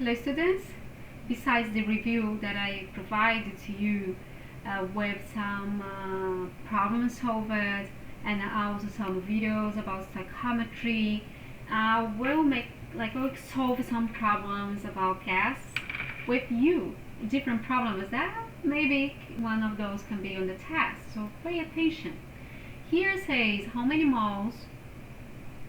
Hello students, besides the review that I provided to you with some problem solved and also some videos about psychometry, we'll solve some problems about gas with you, different problems that maybe one of those can be on the test, so pay attention. Here says how many moles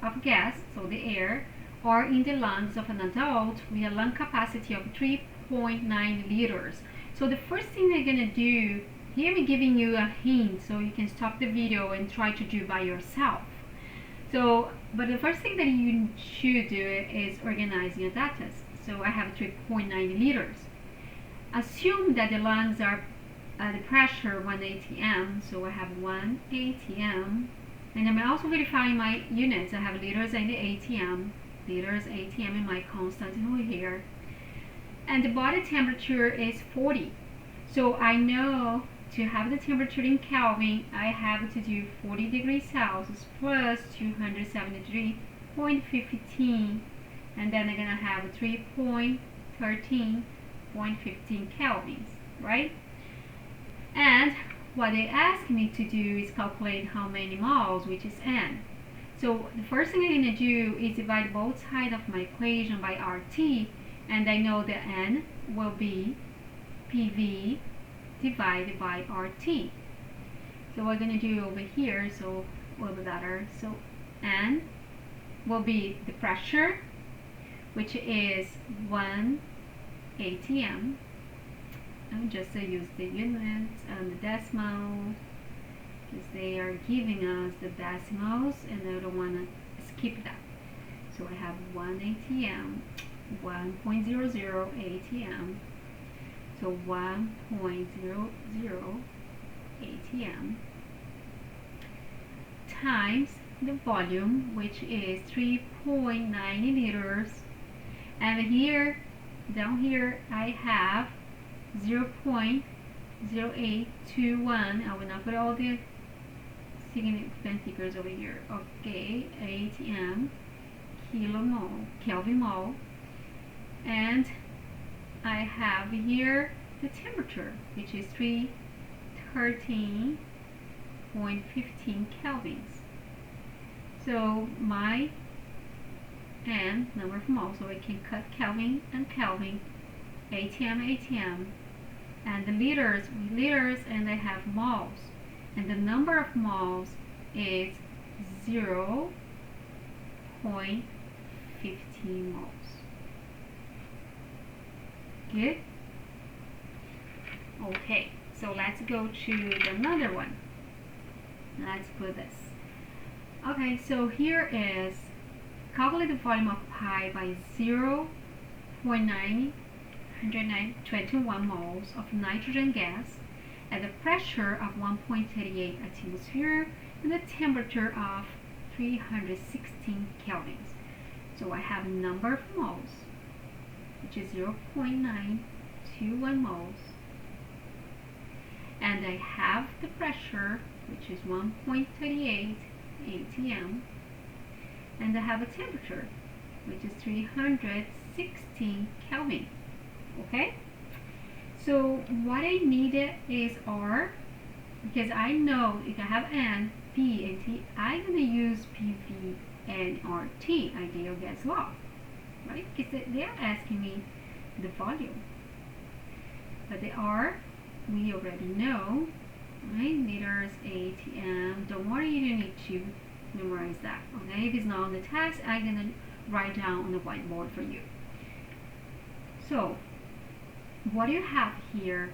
of gas, so the air, are in the lungs of an adult with a lung capacity of 3.9 liters. So the first thing they're gonna do, here we're giving you a hint so you can stop the video and try to do by yourself. But the first thing that you should do is organize your data. So I have 3.9 liters. Assume that the lungs are the pressure 1 atm, so I have 1 atm. And I'm also verifying my units. I have liters and the atm. Liters, atm in my constant over here. And the body temperature is 40. So I know to have the temperature in Kelvin, I have to do 40 degrees Celsius plus 273.15. And then I'm going to have 3.13.15 kelvins, right? And what they ask me to do is calculate how many moles, which is n. So the first thing I'm going to do is divide both sides of my equation by RT, and I know that n will be PV divided by RT. So we're going to do over here, so a little bit better. So n will be the pressure, which is 1 atm. I'm just use the units and the decimals because they are giving us the decimals and I don't want to skip that. So I have 1 atm, 1.00 atm, so 1.00 atm times the volume, which is 3.9 liters, and here down here I have 0.0821. I will not put all the significant figures over here. Okay, atm, kilomole, Kelvin mole, and I have here the temperature, which is 313.15 kelvins. So my n, number of moles, so I can cut Kelvin and Kelvin, atm, and the liters, and I have moles, and the number of moles is 0.15 moles. Good? Okay, so let's go to another one. Let's put this. Okay, so here is calculate the volume of pi by 0.921 moles of nitrogen gas at a pressure of 1.38 atmosphere and a temperature of 316 kelvins. So I have a number of moles, which is 0.921 moles, and I have the pressure, which is 1.38 atm, and I have a temperature, which is 316 Kelvin. Okay, so what I needed is R, because I know if I have N, P, and T, I'm going to use PV and RT, ideal gas law, right? Because they're asking me the volume. But the R, we already know, right? Liters, atm. Don't worry, you don't need to memorize that. Okay, if it's not on the test, I'm going to write down on the whiteboard for you. So what you have here,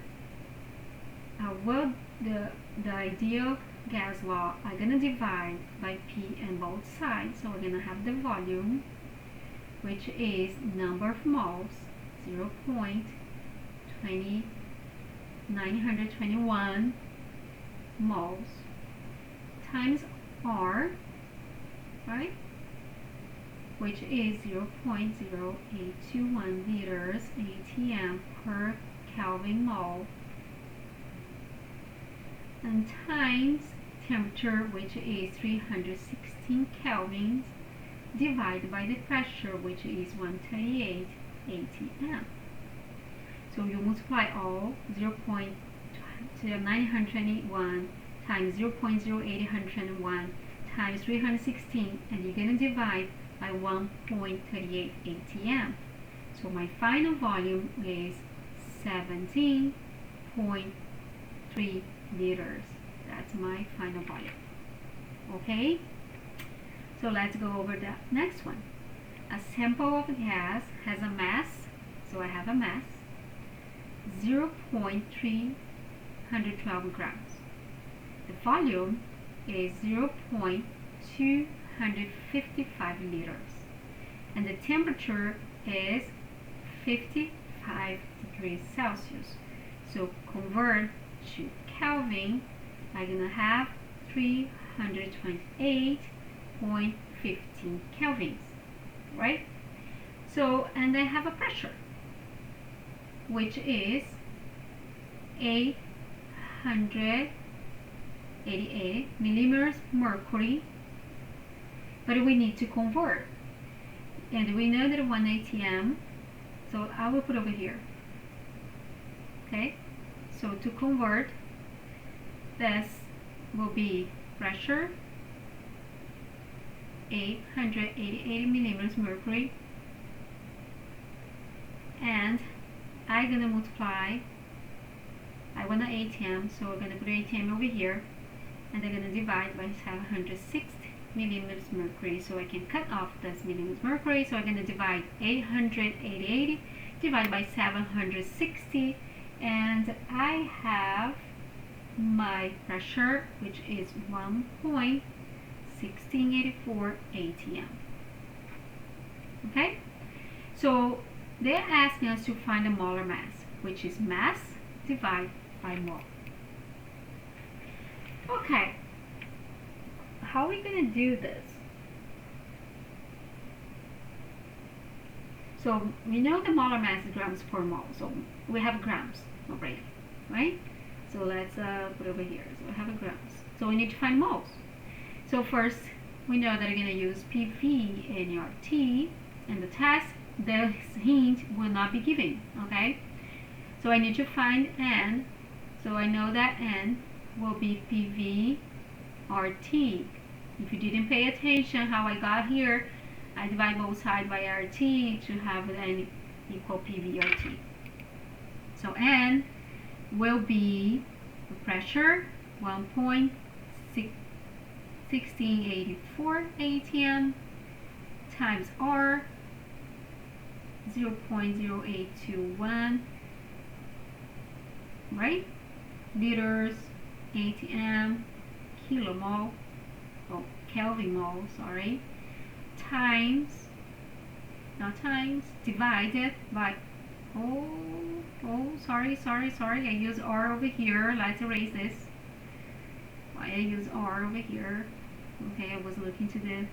well, the ideal gas law, I'm going to divide by P on both sides. So we're going to have the volume, which is number of moles, 0.921 moles, times R, right, which is 0.0821 liters atm per Kelvin mole, and times temperature, which is 316 kelvins, divided by the pressure, which is 138 atm. So you multiply all 0.981 times 0.0801 times 316, and you're going to divide by 1.38 atm. So my final volume is 17.3 liters. That's my final volume. Okay, so let's go over the next one. A sample of gas has a mass, so I have a mass 0.312 grams. The volume is 0.255 liters, and the temperature is 55 degrees Celsius. So convert to Kelvin, I'm gonna have 328.15 kelvins, right? So, and I have a pressure, which is 888 millimeters mercury, but we need to convert, and we know that 1 atm, so I will put over here. Okay, so to convert, this will be pressure 888 millimeters mercury, and I'm gonna multiply. I want an atm, so we're gonna put atm over here, and I'm gonna divide by 760 millimeters mercury, so I can cut off this millimeters mercury. So I'm gonna divide 888 divided by 760, and I have my pressure, which is 1.1684 atm. Okay, so they're asking us to find the molar mass, which is mass divided by mole. Okay, how are we going to do this? So we know the molar mass is grams per mole, so we have grams already, right? So let's put over here. So we have a grams. So we need to find moles. So first, we know that we're going to use PV and RT, and the test, the hint will not be given, okay? So I need to find N. So I know that N will be PV RT. If you didn't pay attention how I got here, I divide both sides by RT to have N equal PV RT. So N will be the pressure 1.1684 atm times R 0.0821, right? Liters atm kilomole, oh, Kelvin mole, sorry, times, not times, divided by, sorry, I use R over here. Let's erase this. Why I use R over here? Okay, I was looking to the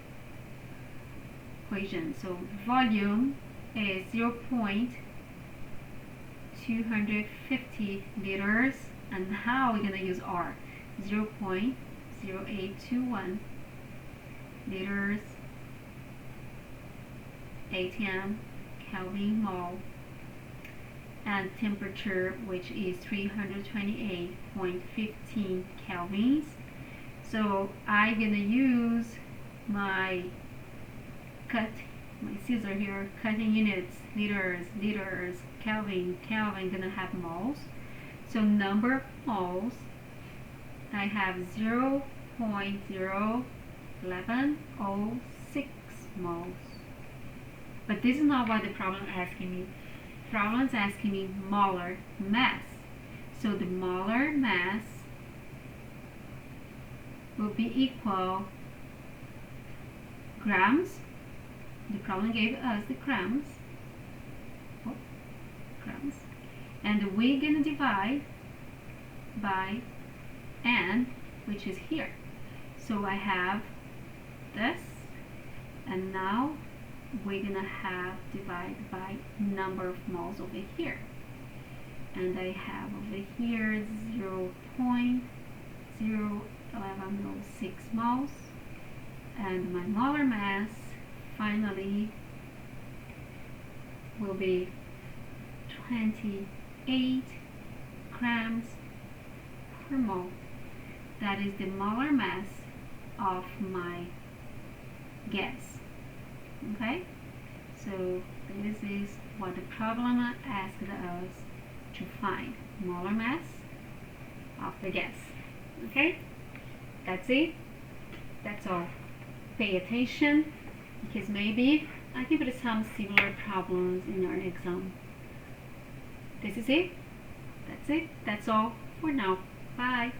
equation. So volume is 0.250 liters, and how we're gonna use R? 0.0821 liters atm Kelvin mole, and temperature, which is 328.15 kelvins. So I'm gonna use my scissor here, cutting units, liters, Kelvin, gonna have moles. So number of moles, I have 0.01106 moles. But this is not what the problem is asking me. The problem is asking me molar mass. So the molar mass will be equal grams. The problem gave us the grams. Grams. And we're going to divide by N, which is here. So I have this, and now we're going to have divided by number of moles over here. And I have over here 0.01106 moles. And my molar mass finally will be 28 grams per mole. That is the molar mass of my gas. Okay, so this is what the problem asked us to find: molar mass of the gas. Okay, that's it. That's all. Pay attention, because maybe I can put some similar problems in your exam. This is it. That's it. That's all for now. Bye.